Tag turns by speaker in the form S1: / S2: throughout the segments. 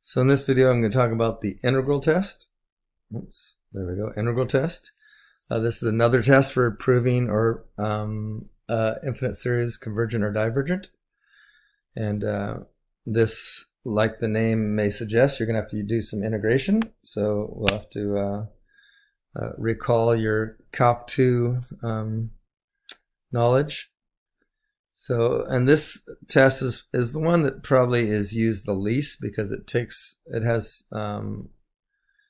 S1: So in this video, I'm going to talk about the integral test. Oops, there we go, integral test. This is another test for proving or infinite series convergent or divergent. And this, like the name may suggest, you're going to have to do some integration. So we'll have to recall your Calc 2 knowledge. So, and this test is the one that probably is used the least because it has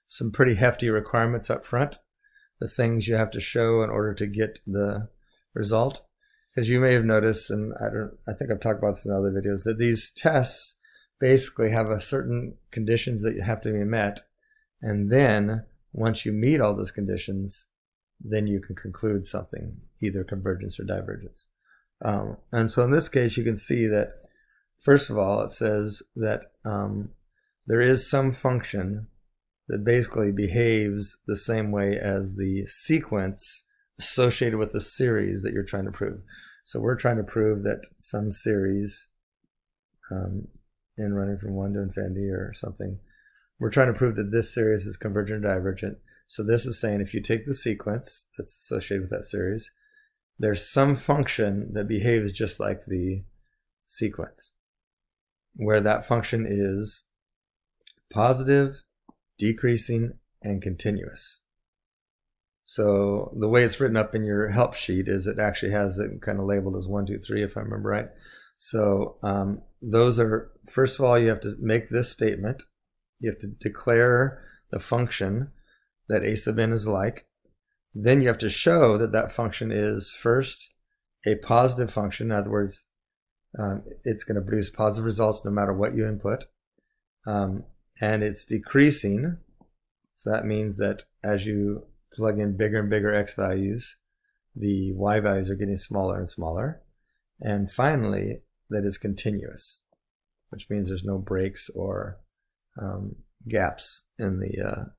S1: some pretty hefty requirements up front, the things you have to show in order to get the result. As you may have noticed, and I think I've talked about this in other videos, that these tests basically have a certain conditions that have to be met, and then once you meet all those conditions, then you can conclude something, either convergence or divergence. And so in this case, you can see that, first of all, it says that there is some function that basically behaves the same way as the sequence associated with the series that you're trying to prove. So we're trying to prove that some series in running from 1 to infinity or something, we're trying to prove that this series is convergent or divergent. So this is saying if you take the sequence that's associated with that series, there's some function that behaves just like the sequence, where that function is positive, decreasing, and continuous. So the way it's written up in your help sheet is it actually has it kind of labeled as 1, 2, 3, if I remember right. So those are, first of all, you have to make this statement. You have to declare the function that a sub n is like. Then you have to show that that function is first a positive function. In other words, it's going to produce positive results no matter what you input. And it's decreasing. So that means that as you plug in bigger and bigger x values, the y values are getting smaller and smaller. And finally, that it's continuous, which means there's no breaks or gaps in the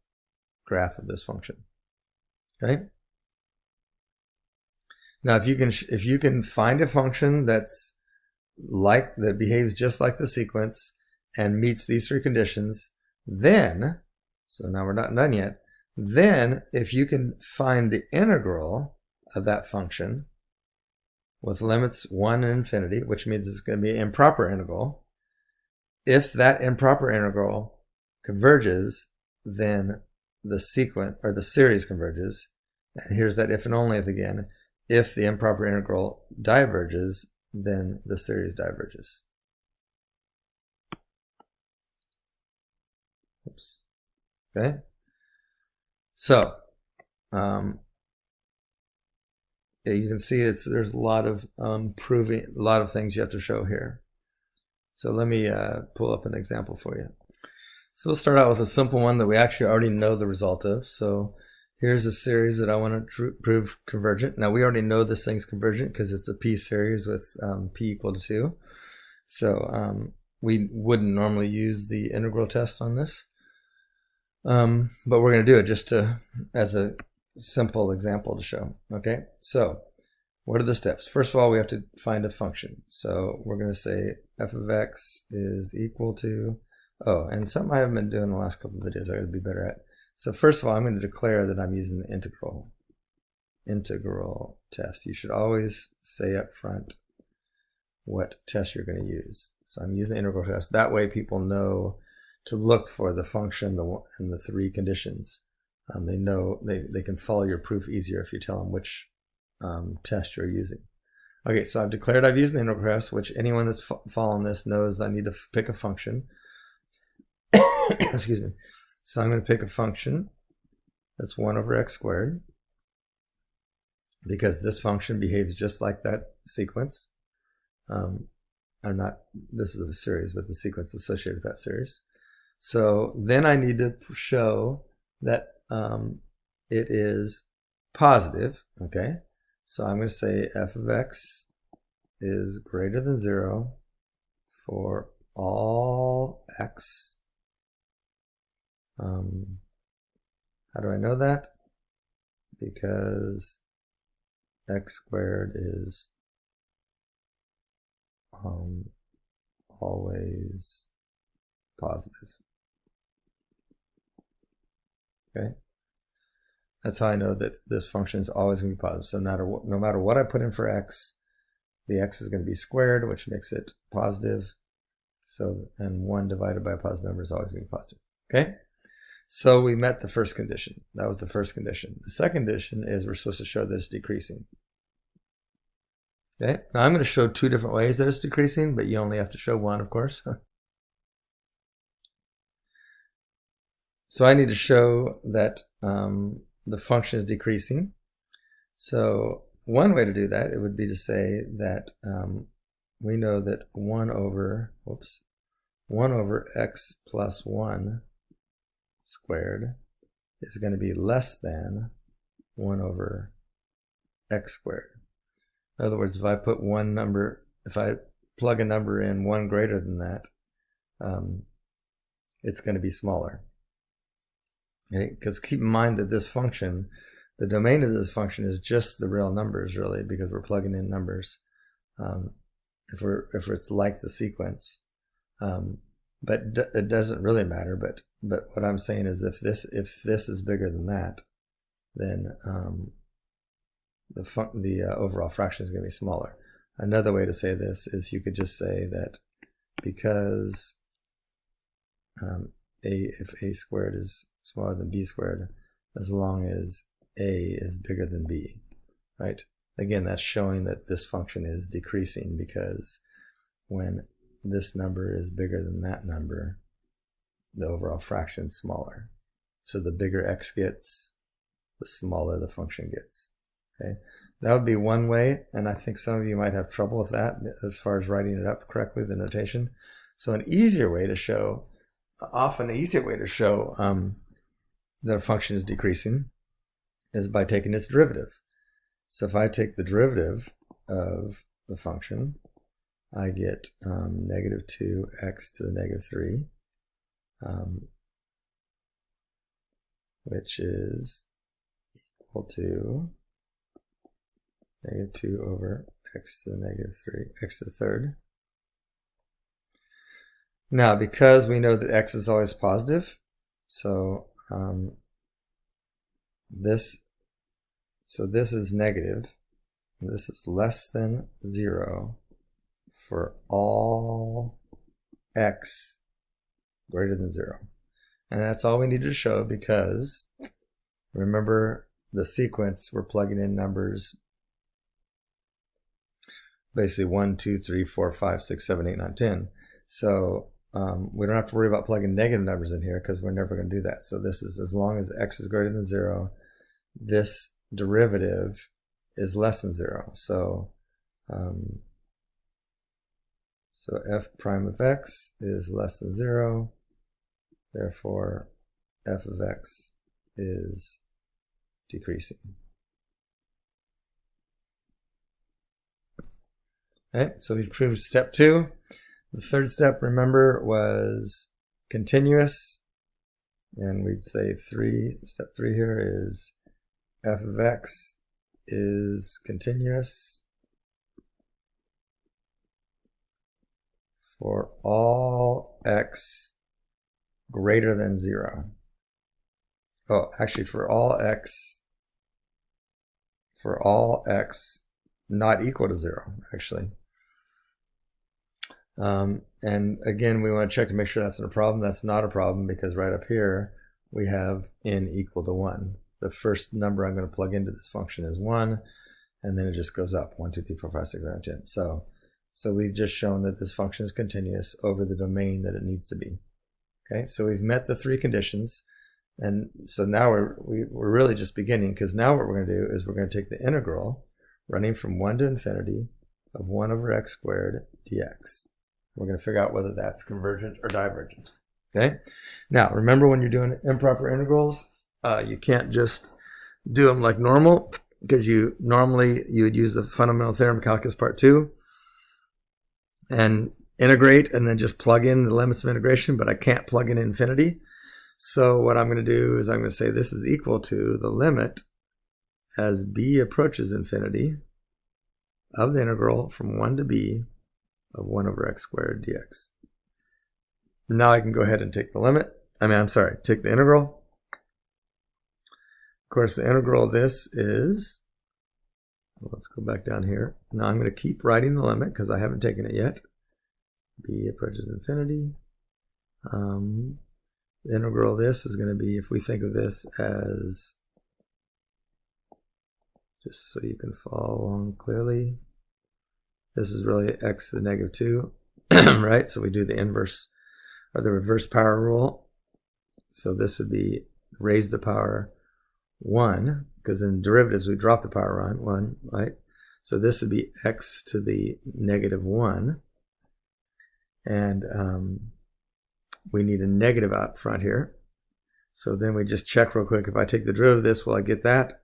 S1: graph of this function. Okay. Now, if you can find a function that behaves just like the sequence and meets these three conditions, then, so now we're not done yet, then if you can find the integral of that function with limits 1 and infinity, which means it's going to be an improper integral, if that improper integral converges, then the sequence or the series converges. And here's that if and only if again. If the improper integral diverges, then the series diverges. Oops. Okay. So you can see there's a lot of proving, a lot of things you have to show here. So let me pull up an example for you. So we'll start out with a simple one that we actually already know the result of. So here's a series that I want to prove convergent. Now we already know this thing's convergent because it's a p series with p equal to 2. So we wouldn't normally use the integral test on this. But we're going to do it just as a simple example to show. Okay, so what are the steps? First of all, we have to find a function. So we're going to say f of x is equal to, oh, and something I haven't been doing the last couple of videos I got to be better at. So first of all, I'm going to declare that I'm using the integral test. You should always say up front what test you're going to use. So I'm using the integral test. That way people know to look for the function and the three conditions. They know they can follow your proof easier if you tell them which test you're using. Okay, so I've declared I've used the integral test, which anyone that's following this knows I need to pick a function. Excuse me. So I'm going to pick a function that's 1 over x squared because this function behaves just like that sequence. This is a series, but the sequence associated with that series. So then I need to show that it is positive. Okay, so I'm going to say f of x is greater than 0 for all x. How do I know that? Because x squared is always positive. Okay, that's how I know that this function is always going to be positive. So no matter what I put in for x, the x is going to be squared, which makes it positive. So, and 1 divided by a positive number is always going to be positive. Okay, so we met the first condition. That was the first condition. The second condition is we're supposed to show that it's decreasing. Okay, now I'm going to show 2 different ways that it's decreasing, but you only have to show one, of course. So I need to show that the function is decreasing. So one way to do that, it would be to say that we know that 1 over x plus 1 squared is going to be less than 1 over x squared. In other words, if I put if I plug a number in 1 greater than that, it's going to be smaller. Okay, because keep in mind that this function, the domain of this function is just the real numbers, really, because we're plugging in numbers. If it's like the sequence, but it doesn't really matter. But what I'm saying is, if this is bigger than that, then the overall fraction is going to be smaller. Another way to say this is you could just say that because if a squared is smaller than b squared, as long as a is bigger than b, right? Again, that's showing that this function is decreasing, because when this number is bigger than that number, the overall fraction is smaller. So the bigger x gets, the smaller the function gets. Okay, that would be one way, and I think some of you might have trouble with that as far as writing it up correctly, the notation. So an easier way to show that a function is decreasing is by taking its derivative. So if I take the derivative of the function, I get negative 2x to the negative 3, which is equal to negative 2 over x to the negative 3, x to the third. Now, because we know that x is always positive, so this is negative, and this is less than 0 for all x greater than 0. And that's all we need to show, because remember the sequence, we're plugging in numbers basically 1, 2, 3, 4, 5, 6, 7, 8, 9, 10. So we don't have to worry about plugging negative numbers in here, because we're never going to do that. So this is, as long as x is greater than 0, this derivative is less than 0. So so f prime of x is less than 0. Therefore, f of x is decreasing. Okay, so we proved step 2. The third step, remember, was continuous. And we'd say step 3 here is f of x is continuous for all x greater than 0. Oh, actually for all x not equal to 0, actually. And again, we want to check to make sure that's not a problem. That's not a problem, because right up here we have n equal to 1. The first number I'm going to plug into this function is 1, and then it just goes up 1, 2, 3, 4, 5, 6, 7, 8, 10. So we've just shown that this function is continuous over the domain that it needs to be. Okay, so we've met the 3 conditions, and so now we're really just beginning, because now what we're going to do is we're going to take the integral running from 1 to infinity of 1 over x squared dx. We're going to figure out whether that's convergent or divergent. Okay, now remember, when you're doing improper integrals, you can't just do them like normal, because normally you would use the fundamental theorem of calculus part 2 and integrate and then just plug in the limits of integration, but I can't plug in infinity. So what I'm going to do is I'm going to say this is equal to the limit as b approaches infinity of the integral from 1 to b of 1 over x squared dx. Now I can go ahead and take the limit. Take the integral. Of course, the integral of this is, let's go back down here. Now I'm going to keep writing the limit because I haven't taken it yet. B approaches infinity. The integral of this is going to be, if we think of this as, just so you can follow along clearly, this is really x to the negative 2, right? So we do the inverse, or the reverse power rule. So this would be raise the power 1, because in derivatives we drop the power 1, right? So this would be x to the negative 1. And we need a negative out front here. So then we just check real quick. If I take the derivative of this, will I get that?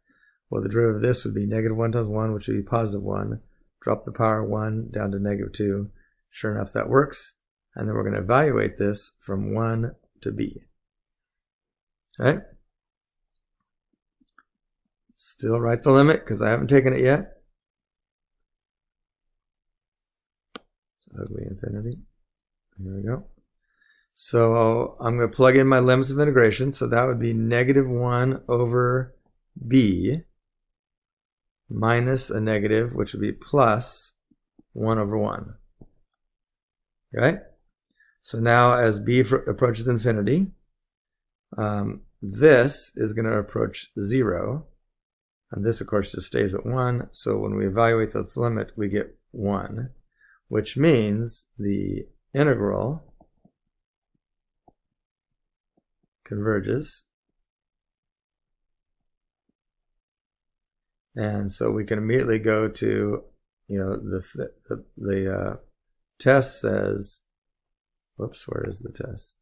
S1: Well, the derivative of this would be negative 1 times 1, which would be positive 1. Drop the power 1 down to negative 2. Sure enough, that works. And then we're going to evaluate this from 1 to b. Okay? Still write the limit because I haven't taken it yet. It's ugly infinity. Here we go. So I'm going to plug in my limits of integration. So that would be negative 1 over b minus a negative, which would be plus 1 over 1. Right? So now as b approaches infinity, this is going to approach 0. And this, of course, just stays at 1. So when we evaluate this limit, we get 1, which means the integral converges. And so we can immediately go to, the test says, whoops, where is the test?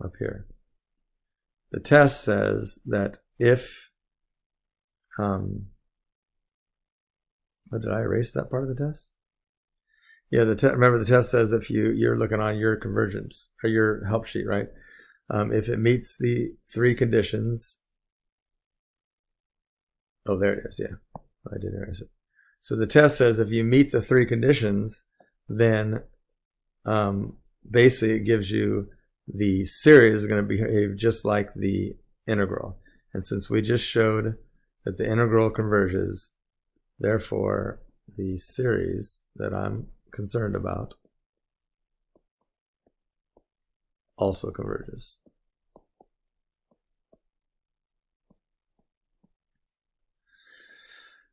S1: Up here. The test says that if, did I erase that part of the test? Yeah, remember the test says if you're looking on your convergence, or your help sheet, right? If it meets the 3 conditions, oh, there it is, yeah. I did erase it. So the test says if you meet the 3 conditions, then basically it gives you the series is going to behave just like the integral. And since we just showed that the integral converges, therefore the series that I'm concerned about also converges.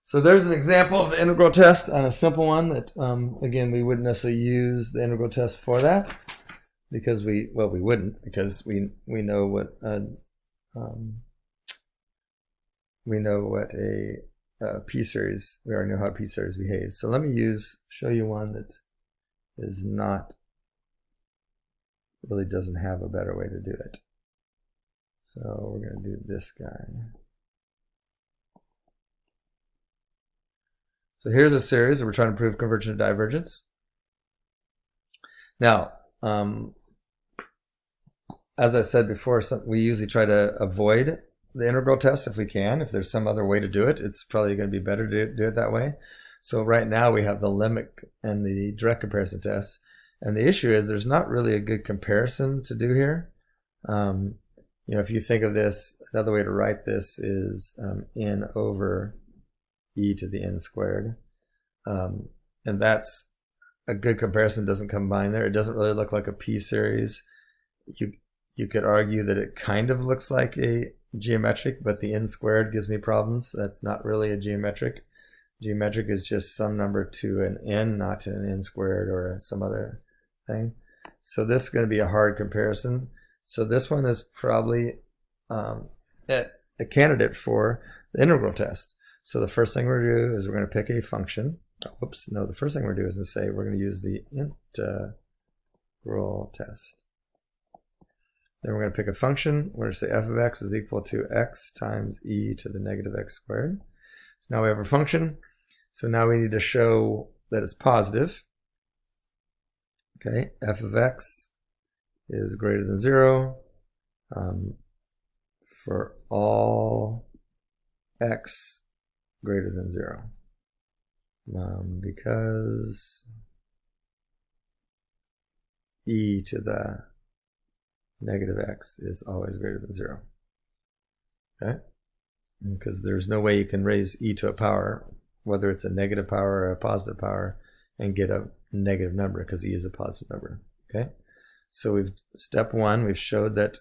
S1: So there's an example of the integral test on a simple one that, again, we wouldn't necessarily use the integral test for that because we wouldn't, because we know what a p-series, we already know how a p-series behaves. So let me show you one that is not, really doesn't have a better way to do it. So we're going to do this guy. So here's a series that we're trying to prove convergence or divergence. Now, as I said before, we usually try to avoid the integral test if we can. If there's some other way to do it, it's probably going to be better to do it that way. So right now we have the limit and the direct comparison tests. And the issue is there's not really a good comparison to do here. If you think of this, another way to write this is n over e to the n squared. And that's a good comparison. Doesn't combine there. It doesn't really look like a p-series. You could argue that it kind of looks like a geometric, but the n squared gives me problems. That's not really a geometric. Geometric is just some number to an n, not to an n squared or some other thing. So this is going to be a hard comparison. So this one is probably a candidate for the integral test. So the first thing we're going to do is we're going to pick a function. Oops, no, the first thing we're going to do is to say we're going to use the integral test. Then we're going to pick a function. We're going to say f of x is equal to x times e to the negative x squared. So now we have a function. So now we need to show that it's positive. Okay, f of x is greater than 0 for all x greater than 0. Because e to the negative x is always greater than 0. Okay? because there's no way you can raise e to a power, whether it's a negative power or a positive power, and get a negative number, because e is a positive number. Okay, so we've step one, we've showed that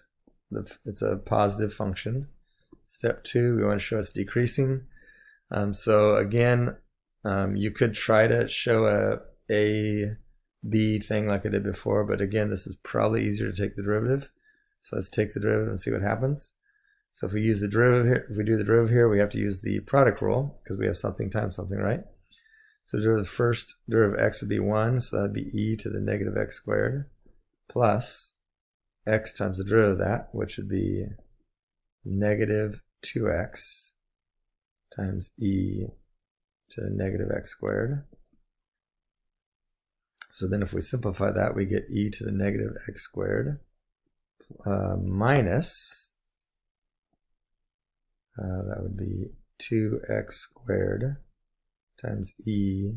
S1: it's a positive function. Step two, we want to show it's decreasing. So again, you could try to show a b thing like I did before, but again, this is probably easier to take the derivative. So let's take the derivative and see what happens. So if we use the derivative here, if we do the derivative here, we have to use the product rule because we have something times something, right? So the first derivative of x would be 1, so that'd be e to the negative x squared plus x times the derivative of that, which would be negative 2x times e to the negative x squared. So then if we simplify that, we get e to the negative x squared minus, that would be 2x squared times e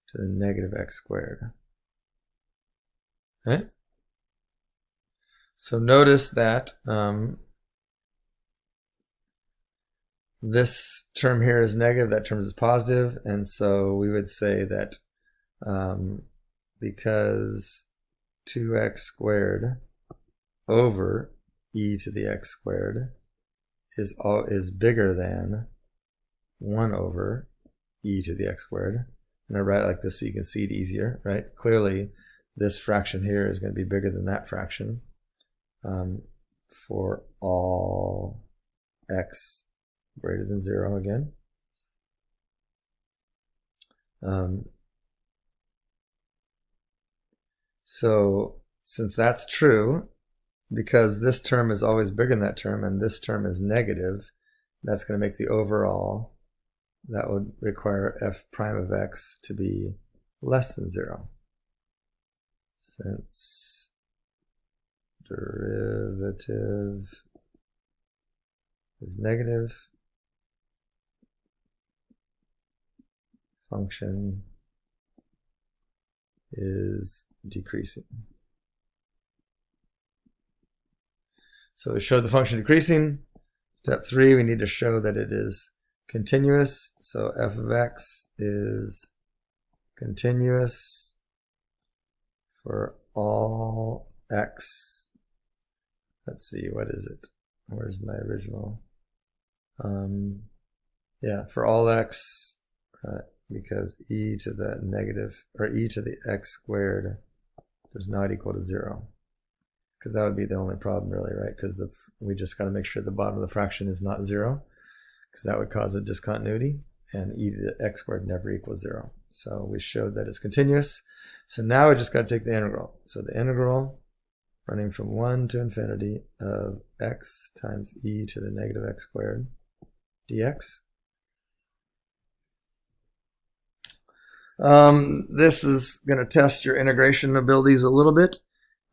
S1: to the negative x squared. Okay? So notice that this term here is negative, that term is positive, and so we would say that because 2x squared over e to the x squared is bigger than 1 over e to the x squared. And I write it like this so you can see it easier, right? Clearly, this fraction here is going to be bigger than that fraction for all x greater than 0 again. So since that's true, because this term is always bigger than that term and this term is negative, that's going to make the overall, that would require f prime of x to be less than 0. Since derivative is negative, function is decreasing. So we showed the function decreasing. Step 3, we need to show that it is continuous. So f of x is continuous for all x. Let's see, what is it? Where's my original? Yeah, for all x, because e to the negative, or e to the x squared does not equal to 0. Because that would be the only problem really, right? Because we just got to make sure the bottom of the fraction is not 0, because that would cause a discontinuity, and e to the x squared never equals 0. So we showed that it's continuous. So now we just got to take the integral. So the integral running from 1 to infinity of x times e to the negative x squared dx. This is going to test your integration abilities a little bit.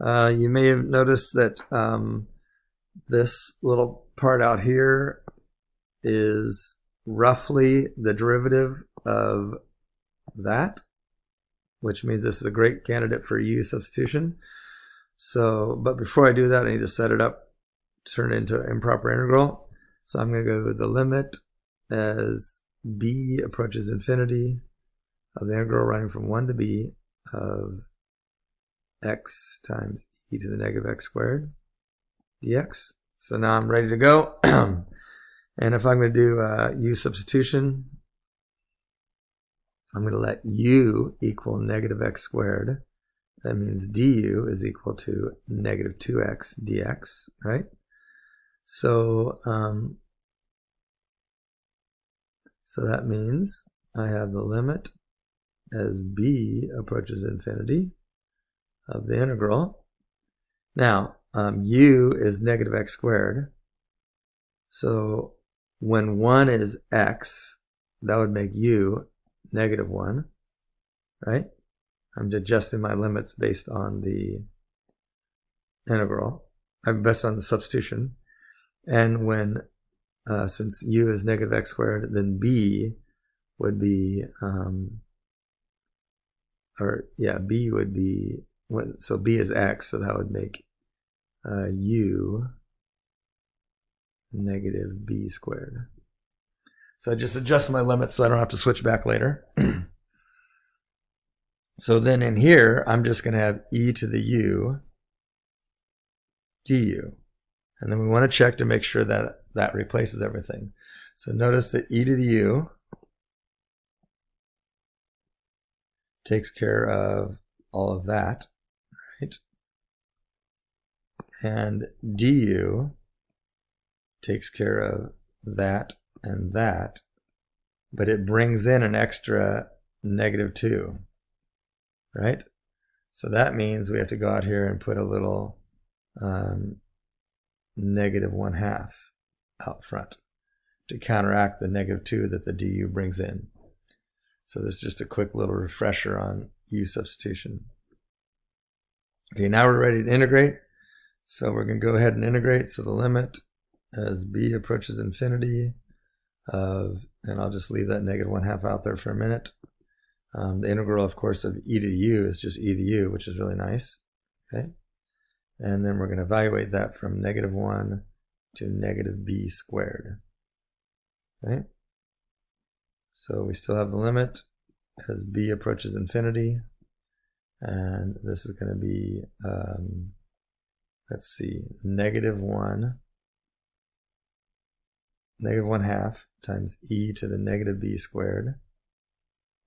S1: You may have noticed that this little part out here is roughly the derivative of that, which means this is a great candidate for u substitution. So, but before I do that, I need to set it up, turn it into an improper integral. So I'm going to go with the limit as b approaches infinity of the integral running from 1 to b of x times e to the negative x squared dx. So now I'm ready to go. And if I'm going to do u substitution, I'm going to let u equal negative x squared. That means du is equal to negative 2x dx, right? So, so that means I have the limit as b approaches infinity of the integral. Now, u is negative x squared. So when 1 is x, that would make u negative 1, right? I'm adjusting my limits based on the integral, based on the substitution. And when, since u is negative x squared, then b would be, b would be, so b is x, so that would make u negative b squared. So I just adjust my limits so I don't have to switch back later. So then in here, I'm just going to have e to the u du. And then we want to check to make sure that that replaces everything. So notice that e to the u takes care of all of that, right? And du takes care of that and that, but it brings in an extra -2, right? So that means we have to go out here and put a little -1/2 out front to counteract the -2 that the du brings in. So this is just a quick little refresher on u substitution. Okay, now we're ready to integrate. So we're going to go ahead and integrate. So the limit as b approaches infinity of, and I'll just leave that -1/2 out there for a minute. The integral, of course, of e to the u is just e to the u, which is really nice. Okay, and then we're going to evaluate that from -1 to -b squared. Okay, so we still have the limit as b approaches infinity, and this is going to be, let's see, -1 -1/2 times e to the -b squared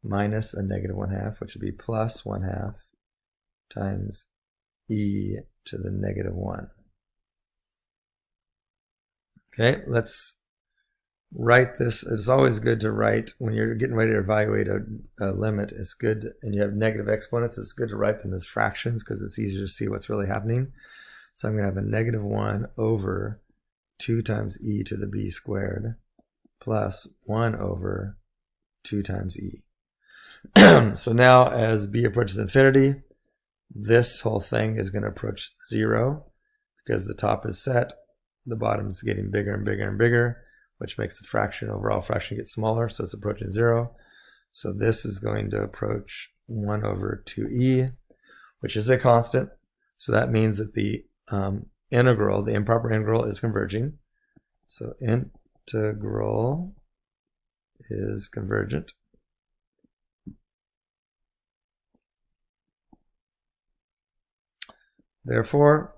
S1: minus a -1/2, which would be +1/2 times e to the -1. Okay, let's write this. It's always good to write when you're getting ready to evaluate a limit. It's good, and you have negative exponents, it's good to write them as fractions because it's easier to see what's really happening. So I'm going to have a -1 over 2 times e to the b squared plus 1 over 2 times e. So now as b approaches infinity, this whole thing is going to approach 0 because the top is set, the bottom is getting bigger and bigger and bigger, which makes the fraction, overall fraction, get smaller, so it's approaching 0. So this is going to approach 1 over 2e, which is a constant. So that means that the integral, the improper integral, is converging. So integral is convergent. Therefore,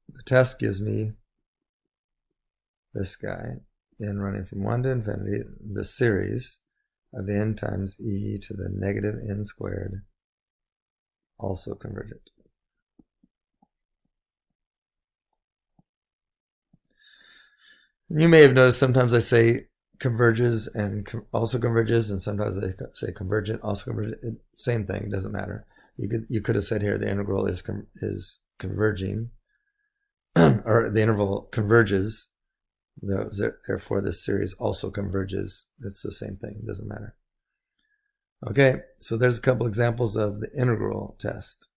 S1: the test gives me this guy, n running from 1 to infinity, the series of n times e to the -n squared, also convergent. You may have noticed sometimes I say converges and also converges, and sometimes I say convergent, also convergent. Same thing, it doesn't matter. You could have said here the integral is converging, or the interval converges, therefore this series also converges. It's the same thing, it doesn't matter. Okay, so there's a couple examples of the integral test.